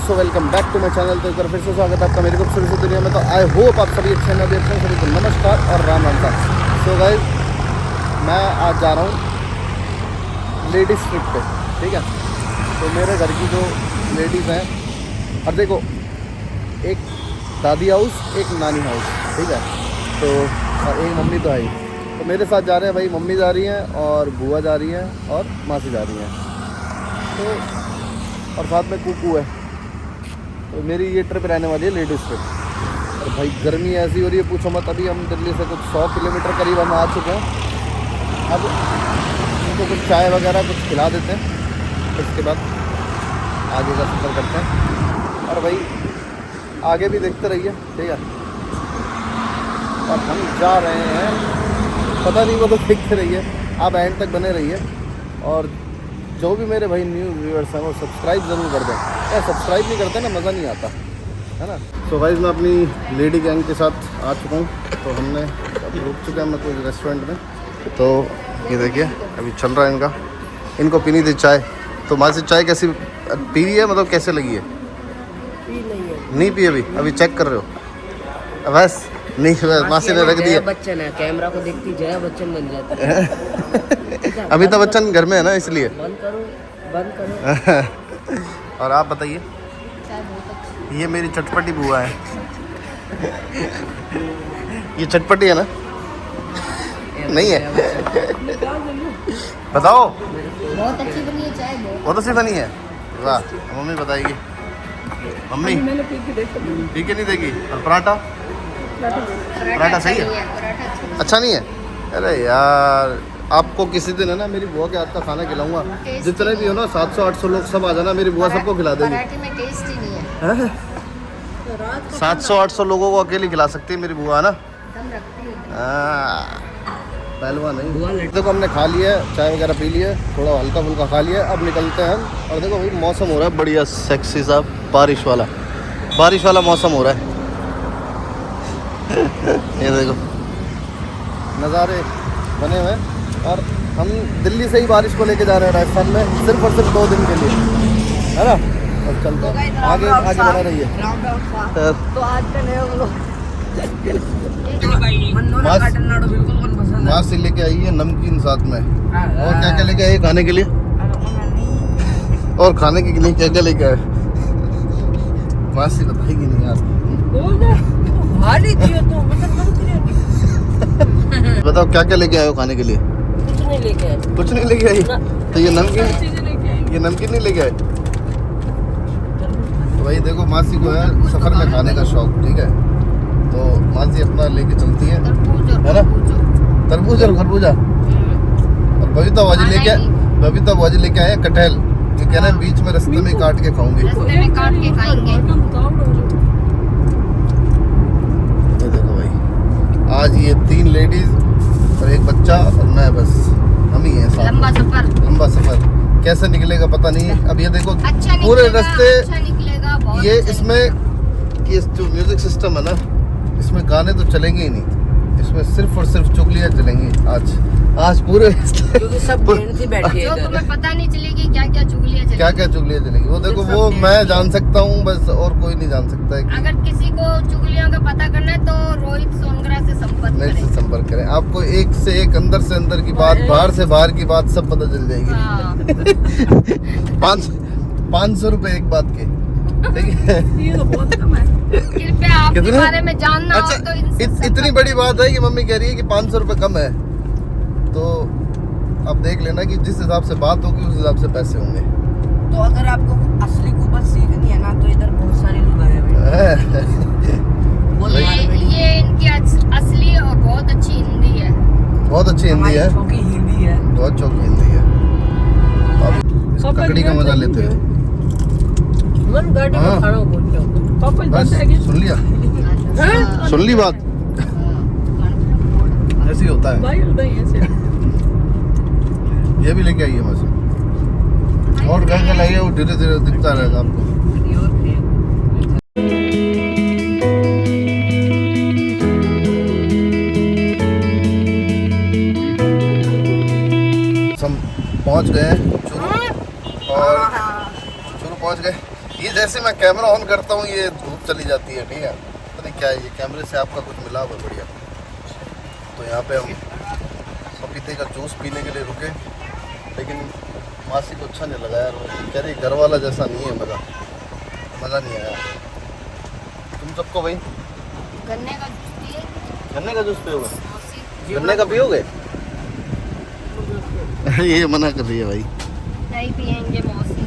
दोस्तों, welcome back to my channel. तो एक बार फिर से स्वागत है आपका मेरी खूबसूरत दुनिया में। तो आई होप आप सभी अच्छे हैं, अच्छे सभी को नमस्कार और राम राम सा। सो गाइस, मैं आज जा रहा हूँ लेडीज़ ट्रिप पे, ठीक है। तो मेरे घर की जो लेडीज़ हैं, और देखो, एक दादी हाउस, एक नानी हाउस, ठीक है। तो और एक मम्मी तो आई। तो मेरे साथ जा रहे हैं भाई, मम्मी जा रही हैं और बुआ जा रही हैं और मासी जा रही हैं। तो और साथ में कुकू है। तो मेरी ये ट्रिप रहने वाली है लेडीज़ ट्रिप। और भाई गर्मी ऐसी हो रही है, पूछो मत। अभी हम दिल्ली से कुछ 100 किलोमीटर करीब हम आ चुके हैं। अब उनको कुछ चाय वगैरह कुछ खिला देते हैं, इसके बाद आगे का सफ़र करते हैं। और भाई आगे भी देखते रहिए, ठीक है। और हम जा रहे हैं, पता नहीं वो तो देखते रहिए, आप एंड तक बने रहिए। और जो भी मेरे भाई न्यू व्यूअर्स हैं वो सब्सक्राइब ज़रूर कर दें। क्या सब्सक्राइब नहीं करते ना, मज़ा नहीं आता है ना। तो भाई मैं अपनी लेडी गैंग के साथ आ चुका हूँ। तो हमने अब रुक चुके हैं, मैं कोई रेस्टोरेंट में। तो ये देखिए अभी चल रहा है इनका, इनको पीनी थी चाय। तो माँ से चाय कैसी पी रही है, मतलब कैसे लगी है? नहीं पी अभी चेक कर रहे हो? बस नहीं, मासी ने रख दिया। बच्चन है, कैमरा को देखती जया बच्चन बन जाती है। अमिताभ बच्चन घर में है ना, इसलिए बंद करो। और आप बताइए? ये मेरी चटपटी बुआ है। ये चटपटी है ना? नहीं है? बताओ। बहुत अच्छी बनी है चाय, बहुत अच्छी बनी है, वाह। मम्मी बताएगी। मम्मी पी के नहीं देगी। और पराठा सही है? अच्छा नहीं है? अरे यार, आपको किसी दिन है ना मेरी बुआ के हाथ का खाना खिलाऊंगा। जितने भी हो ना 700-800 लोग, सब आ जाना, मेरी बुआ सबको खिला देगी। पराठे में टेस्ट ही नहीं है। 700-800 लोगों को अकेली खिला सकती है मेरी बुआ ना। पहलवा नहीं। देखो हमने खा लिया है, चाय वगैरह पी लिया है, थोड़ा हल्का फुल्का खा लिया है। अब निकलते हैं हम। और देखो भाई मौसम हो रहा है बढ़िया सेक्सी सा, बारिश वाला मौसम हो रहा है। ये देखो नज़ारे बने हुए हैं। और हम दिल्ली से ही बारिश को लेके जा रहे हैं राजस्थान में, सिर्फ और सिर्फ 2 दिन के लिए, है ना। और चलते हैं आगे बना रही है। तो आज का नया व्लॉग माँ से लेके आई है नमकीन साथ में। और क्या क्या लेके आई खाने के लिए? और खाने के लिए क्या क्या लेके आए? माँ से बताएगी नहीं यार। बताओ क्या क्या लेके आए हो खाने के लिए? कुछ नहीं लेके आई। तो ये नमकीन नहीं लेके आए। तो भाई देखो, मासी को है सफर में खाने का शौक, ठीक है। तो मासी अपना लेके चलती है ना, तरबूज और खरबूजा। और बबीता भाजी लेके आए कटहल। ये कह रहे हैं बीच में रास्ते में काट के खाऊंगी। तो देखो भाई, आज ये 3 लेडीज और एक बच्चा और मैं, बस हम ही हैं साथ। लंबा सफर कैसे निकलेगा पता नहीं। अब ये देखो अच्छा पूरे रास्ते निकलेगा, ये इसमें ये जो म्यूजिक सिस्टम है ना, इसमें गाने तो चलेंगे ही नहीं, इसमें सिर्फ और सिर्फ चुगलियाँ चलेंगी आज पूरे। क्योंकि सब बेटी बैठी है, तो तुम्हें पता नहीं चलेगी क्या क्या चुगलियाँ चलेंगी। वो देखो, वो मैं जान सकता हूँ बस, और कोई नहीं जान सकता है। अगर किसी को चुगलियों का पता करना है तो रोहित सोनग्रा से संपर्क करें। आपको एक से एक, अंदर से अंदर की बात, बाहर से बाहर की बात सब पता चल जाएगी। 500 रुपए एक बात के, ठीक है। ये तो बहुत कम है। कृपया आपके बारे में जानना हो तो इतनी बड़ी बात है कि मम्मी कह रही है कि 500 रुपए कम है। तो अब देख लेना कि जिस हिसाब से बात होगी उस हिसाब से पैसे होंगे। तो अगर आपको असली कुबत सीखनी है ना, तो इधर बहुत सारे लोग आए हैं। ये इनकी असली और बहुत अच्छी हिंदी है। बहुत अच्छी हिंदी है, हिंदी है, बहुत चौकी हिंदी है। अब ककड़ी का मजा लेते हैं। बस सुन लिया, सुन ली बात। ऐसे ही होता है। ये भी लेके आइए बस, और घर का लाइए, वो धीरे धीरे दिखता रहेगा आपको। हम पहुंच गए चूरू, और चूरू पहुंच गए। ये जैसे मैं कैमरा ऑन करता हूँ ये धूप चली जाती है, ठीक है। पता नहीं क्या है, ये कैमरे से आपका कुछ मिला हुआ बढ़िया। तो यहाँ पे हम पपीते का जूस पीने के लिए रुके, लेकिन मासी को अच्छा नहीं लगा यार। कह रही घर वाला जैसा नहीं है, मज़ा नहीं आया। तुम सबको भाई गन्ने का जूस पिए? गन्ने का जूस पियोगे? मौसी गन्ने का पियोगे? ये मना कर रही है भाई। नहीं पिएंगे मौसी।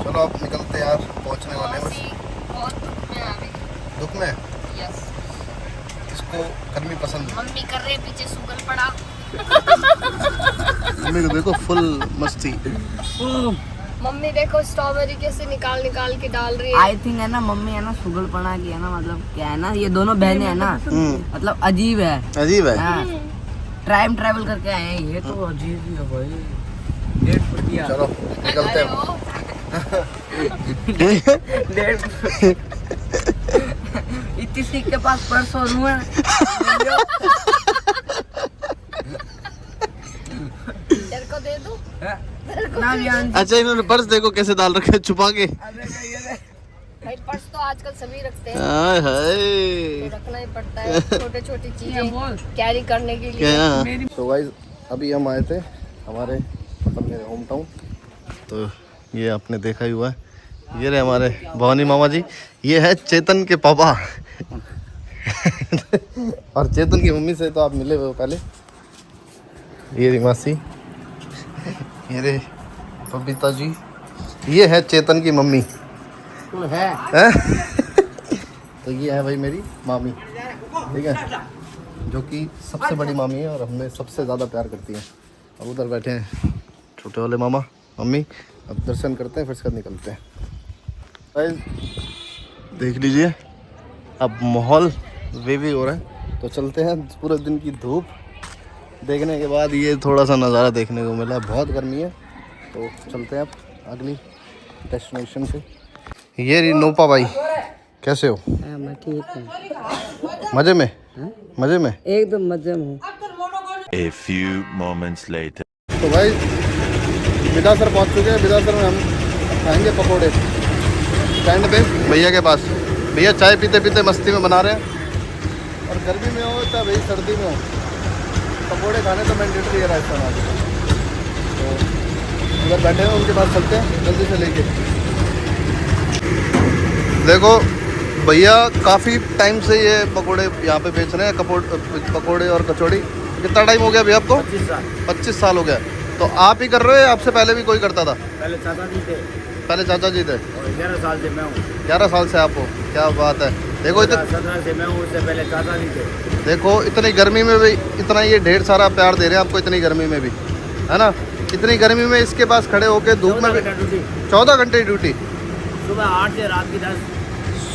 चलो अब निकलते हैं यार, पहुंचने वाले हैं। मौसी बहुत दुख में आ गई। दुख में? यस। इसको गर्मी पसंद है। मम्मी कर रहे पीछे सुगल पड़ा। मम्मी को देखो फुल मस्ती। मम्मी देखो स्ट्रॉबेरी कैसे निकाल निकाल के डाल रही है। आई थिंक है ना मम्मी है ना सुगलपना की है ना, मतलब क्या है ना, ये दोनों बहनें है ना, मतलब अजीब है। अजीब है। हाँ, टाइम ट्रैवल करके आए हैं, ये तो अजीब ही है भाई। डेट फुट गया। चलो निकलते हैं। इतनी सीख के पास पर्स और हुआ तेरे को दे दूं? ना ध्यान। अच्छा इन्होंने पर्स देखो कैसे डाल रखे छुपा के। भाई पर्स तो आजकल सभी रखते हैं, हाय तो हाय। रखना ही पड़ता है छोटे छोटी चीजें कैरी करने के लिए। क्या? तो गाइस अभी हम आए थे हमारे मतलब मेरे होम टाउन। तो ये आपने देखा ही हुआ है, ये रहे हमारे भवानी मामा जी, ये है चेतन के पापा। और चेतन की मम्मी से तो आप मिले हुए हो पहले। ये रही मासी, ये रहे बबीता जी, ये है चेतन की मम्मी है। तो ये है भाई मेरी मामी, ठीक है, जो कि सबसे बड़ी मामी है और हमें सबसे ज़्यादा प्यार करती है। अब उधर बैठे हैं छोटे वाले मामा मम्मी। अब दर्शन करते हैं फिर इसके बाद निकलते हैं। गाइस देख लीजिए अब माहौल वेवी हो रहा है, तो चलते हैं। पूरे दिन की धूप देखने के बाद ये थोड़ा सा नज़ारा देखने को मिला, बहुत गर्मी है। तो चलते हैं अब अगली डेस्टिनेशन पे। ये रही नोपा भाई, कैसे हो? मैं ठीक हूँ, मज़े में? मज़े में? एकदम मजे में हूँ। A few moments later. तो भाई बिदासर पहुंच चुके हैं। बिदासर में हम खाएंगे पकोड़े स्टैंड पे भैया के पास। भैया चाय पीते पीते मस्ती में बना रहे हैं। और गर्मी में हो चाहे भाई सर्दी में हो, पकोड़े खाने तो मैंडेटरी है राजस्थान में। तो उधर बैठे हैं, उनके पास चलते हैं जल्दी से लेके। देखो भैया काफ़ी टाइम से ये पकोड़े यहाँ पे बेच रहे हैं, पकोड़े और कचौड़ी। कितना टाइम हो गया भैया आपको? 25 साल हो गया। तो आप ही कर रहे हो या आपसे पहले भी कोई करता था? पहले चाचा जी थे पहले चाचा जी थे। और 11 साल से मैं हूँ। 11 साल से आप हो, क्या बात है। देखो 17 से मैं हूँ, उससे पहले चाचा जी थे। देखो इतनी गर्मी में भी इतना ये ढेर सारा प्यार दे रहे हैं आपको, इतनी गर्मी में भी, है ना। इतनी गर्मी में इसके पास खड़े होके धूप में भी 14 घंटे ड्यूटी, सुबह 8 से रात की 10।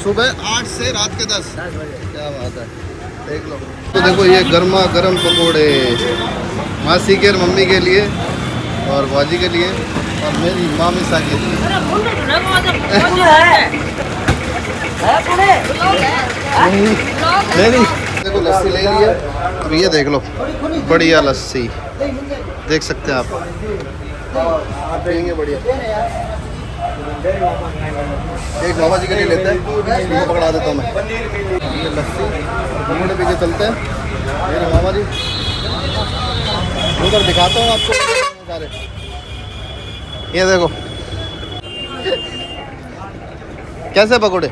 सुबह 8 से रात के 10 बजे। क्या बात है, देख लो। तो देखो ये गर्मा गर्म पकोड़े मासी के और मम्मी के लिए और बाजी के लिए और मेरी मामी सा के लिए। नहीं देखो लस्सी ले ली है। अब ये देख लो बढ़िया लस्सी, देख सकते हैं आप, पियेंगे बढ़िया। एक मामा जी के लिए लेते हैं, इनको पकड़ा देता हूँ मैं। ये लस्सी पकौड़े पी के चलते हैं मेरे मामा जी। उधर दिखाता हूँ आपको सारे। ये देखो कैसे पकौड़े,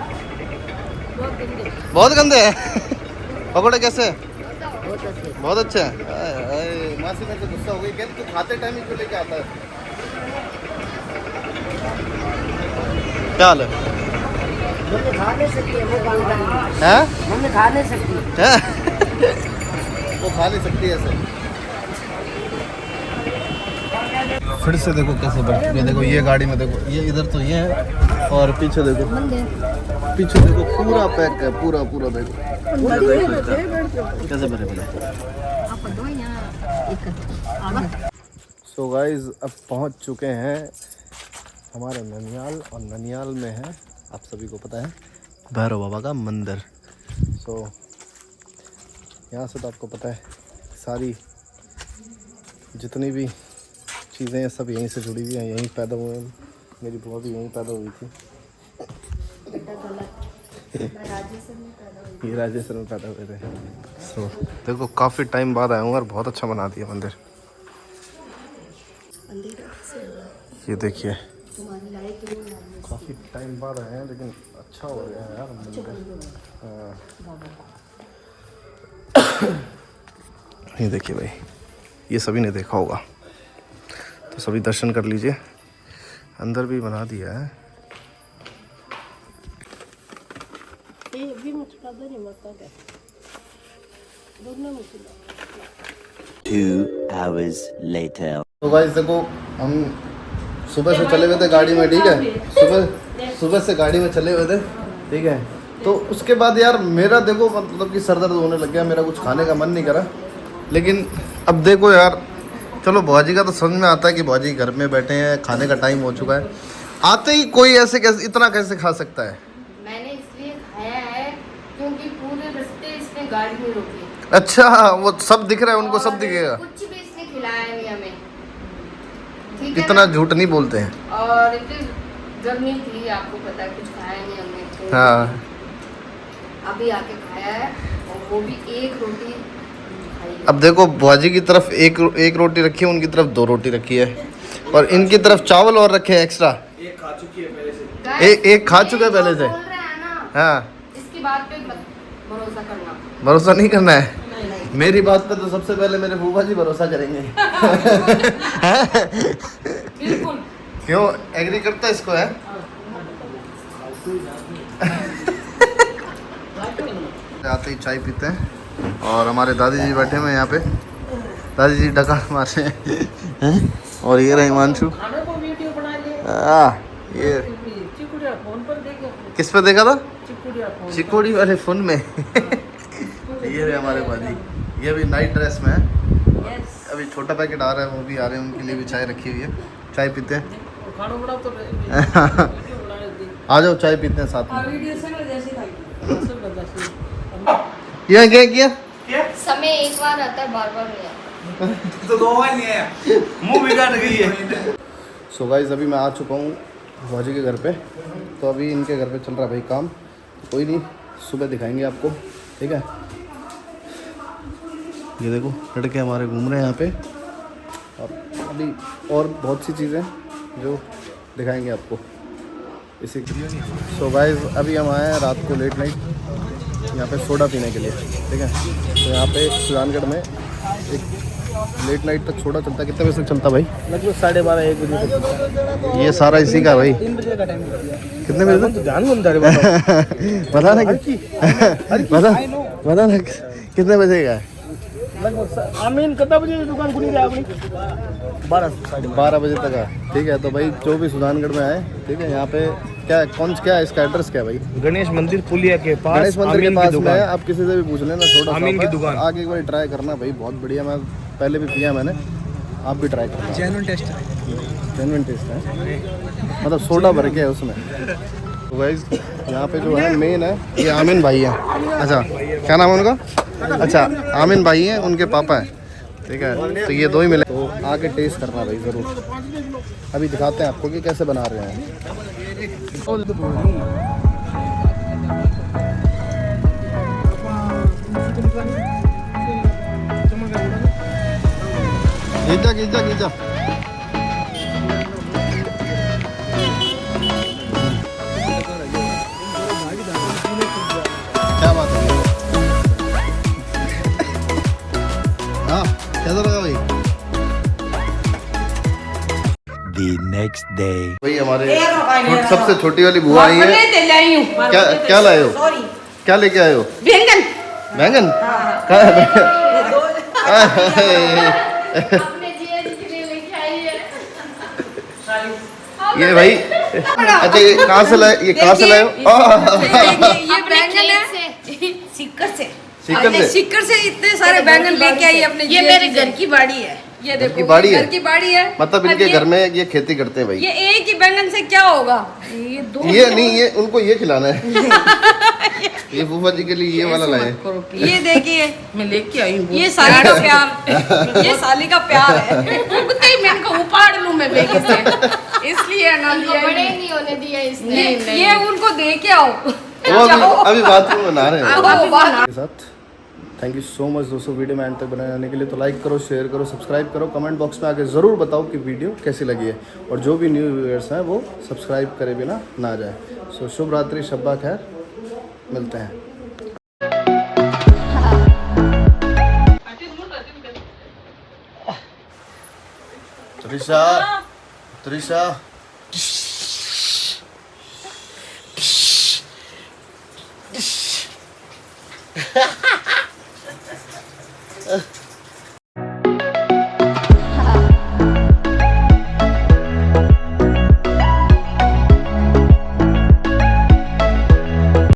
बहुत गंदे हैं। पकौड़े कैसे? बहुत अच्छे हैं। मासी मेरे से गुस्सा हो गई, कहती तू खाते टाइम ही क्यों लेके आता है। क्या हाल है? खा नहीं सकती है, वो काम करनी हैं? मम्मी खा नहीं सकती। हैं? वो खा नहीं सकती ऐसे। फिर से देखो कैसे बढ़ चुकी है। देखो ये गाड़ी में देखो, ये इधर तो ये है और पीछे देखो, पीछे देखो पूरा पैक है, पूरा पूरा देखो कैसे भरे भरे। सो गाइस अब पहुंच चुके हैं हमारे ननियाल, और ननियाल में है आप सभी को पता है भैरव बाबा का मंदिर। सो यहाँ से तो आपको पता है सारी जितनी भी चीज़ें हैं सब यहीं से जुड़ी हुई हैं, यहीं पैदा हुए हैं। मेरी बुआ भी यहीं पैदा हुई थी। ये राजेश्वर में पैदा हुए थे। सो देखो काफ़ी टाइम बाद आया हूँ और बहुत अच्छा बना दिया मंदिर। ये देखिए काफ़ी टाइम बाद आए हैं लेकिन अच्छा हो गया है यार मंदिर। ये देखिए भाई, ये सभी ने देखा होगा तो सभी दर्शन कर लीजिए। अंदर भी बना दिया है। 2 hours later. तो गाइस देखो हम सुबह से चले हुए थे गाड़ी में, ठीक है, सुबह से गाड़ी में चले हुए थे, ठीक है। तो उसके बाद यार मेरा देखो मतलब कि सर दर्द होने लग गया, मेरा कुछ खाने का मन नहीं करा। लेकिन अब देखो यार, चलो बुआजी का तो समझ में आता है कि बुआजी घर में बैठे हैं, खाने का टाइम हो चुका है, आते ही कोई ऐसे कैसे इतना कैसे खा सकता है। मैंने इसलिए खाया है क्योंकि पूरे रास्ते इसने गाड़ी में रोकी। अच्छा, वो सब दिख रहा है उनको, सब और दिखेगा। कुछ भी इसने खिलाया नहीं हमें, ठीक है इतना ना? झूठ नहीं बोलते हैं। और इतनी गर्मी थी, आपको पता है, कुछ खाया नहीं हमने तो हाँ, अभी आके खाया है, और वो भी एक रोटी खाई है। अब देखो बुआजी की तरफ एक रोटी रखी है, उनकी तरफ 2 रोटी रखी है, और इनकी तरफ चावल और रखे हैं एक्स्ट्रा। एक खा चुकी है पहले से। Guys, एक खा चुका है पहले से। बोल रहा है ना, हाँ, इसकी बात पे मत भरोसा करना। भरोसा नहीं करना है। मेरी बात पे तो सबसे पहले मेरे फूफा जी भरोसा करेंगे। बिल्कुल। क्यों एग्री करता है इसको है? आते ही चाय पीते हैं और हमारे दादी जी बैठे हुए हैं यहाँ पे। दादी जी डका मार रहे हैं। और ये रहे हिमांशु। ये किस पे देखा था? चिकोड़ी वाले फोन में। ये रहे हमारे बाजी, ये अभी नाइट ड्रेस में है। अभी छोटा पैकेट आ रहा है, वो भी आ रहे हैं, उनके लिए भी चाय रखी हुई है, चाय पीते हैं। आ जाओ चाय पीते हैं साथ में। ये क्या किया? समय एक बार आता है, बार बार नहीं आता। तो 2 बार नहीं आया, मुंह बिगाड़ गई है। सो गाइस अभी मैं आ चुका हूँ भाजी के घर पे। तो अभी इनके घर पे चल रहा है भाई काम, कोई नहीं, सुबह दिखाएंगे आपको, ठीक है। ये देखो लड़के हमारे घूम रहे हैं यहाँ पे, और अभी और बहुत सी चीज़ें जो दिखाएंगे आपको इसी। सो गाइस अभी हम आए हैं रात को लेट नाइट यहाँ पे सोडा पीने के लिए, ठीक है। तो यहाँ पे सुजानगढ़ में एक लेट नाइट तक सोडा चलता है। कितने बजे तक चलता भाई? लगभग 12:30 1 बजे तक चलता है। ये सारा इसी का भाई। 3 बजे का टाइम है। कितने बजे तक? ध्यान में अंदर बता ना बता ना कितने बजे का है? लगभग आमीन कितना बजे दुकान खुली है अपनी? 12 बजे तक है, ठीक है। तो भाई जो भी सुजानगढ़ में आए, ठीक है, यहाँ पे क्या है इसका एड्रेस क्या है भाई? गणेश मंदिर पुलिया के पास, गणेश मंदिर के पास में है। आप किसी से भी पूछ लेना, थोड़ा आमीन की दुकान। आगे एक बार ट्राई करना भाई, बहुत बढ़िया। मैं पहले भी पिया मैंने, आप भी ट्राई करना। जेन्युइन टेस्ट है, जेन्युइन टेस्ट है, मतलब सोडा भर के है उसमें। तो गाइस यहाँ पे जो है मेन है, ये आमीन भाई है। अच्छा, क्या नाम है उनका? अच्छा, आमीन भाई हैं, उनके पापा हैं, ठीक है। तो ये 2 ही मिले, तो आके टेस्ट करना भाई ज़रूर। अभी दिखाते हैं आपको कि कैसे बना रहे हैं। गीजा क्या बात है? हाँ, कैसा लगा भाई? The next day. भाई हमारे सबसे छोटी वाली बुआ आई है। क्या लाए हो? क्या लेके आए हो? बैंगन। क्या है? अपने जिया जी के लिए लेके आई है। ये भाई, अच्छा ये कहाँ से लाए? ये कहाँ से लाए हो? ये बैंगन है सीकर से इतने सारे बैंगन लेके आई अपने। ये मेरे घर की बाड़ी है। ये घर देखो, की बाड़ी है? घर की बाड़ी है। मतलब इनके घर में ये खेती करते हैं भाई। ये एक ही बैंगन से क्या होगा? ये नहीं, ये उनको ये खिलाना है। ये फूफा जी के लिए ये वाला लाए। ये देखिए, मैं लेके आई हूँ। ये साली का प्यार, ये साली का प्यार है। उगते ही मैं इनको उपाड़ लूं मैं बेगी से, इसलिए ना उनको लिया बड़े ही नहीं होने दिया इसने। नहीं। ये उनको दे के आओ। वो अभी बाथरूम बना रहे हैं अब बात के साथ। थैंक यू सो मच दोस्तों, वीडियो में एंड तक बनाने आने के लिए। तो लाइक करो, शेयर करो, सब्सक्राइब करो, कमेंट बॉक्स में आके ज़रूर बताओ कि वीडियो कैसी लगी है, और जो भी न्यू व्यूअर्स हैं वो सब्सक्राइब करे बिना ना जाए। सो शुभ रात्रि, शब्बा खैर, मिलते हैं। त्रिशा, त्रिशा,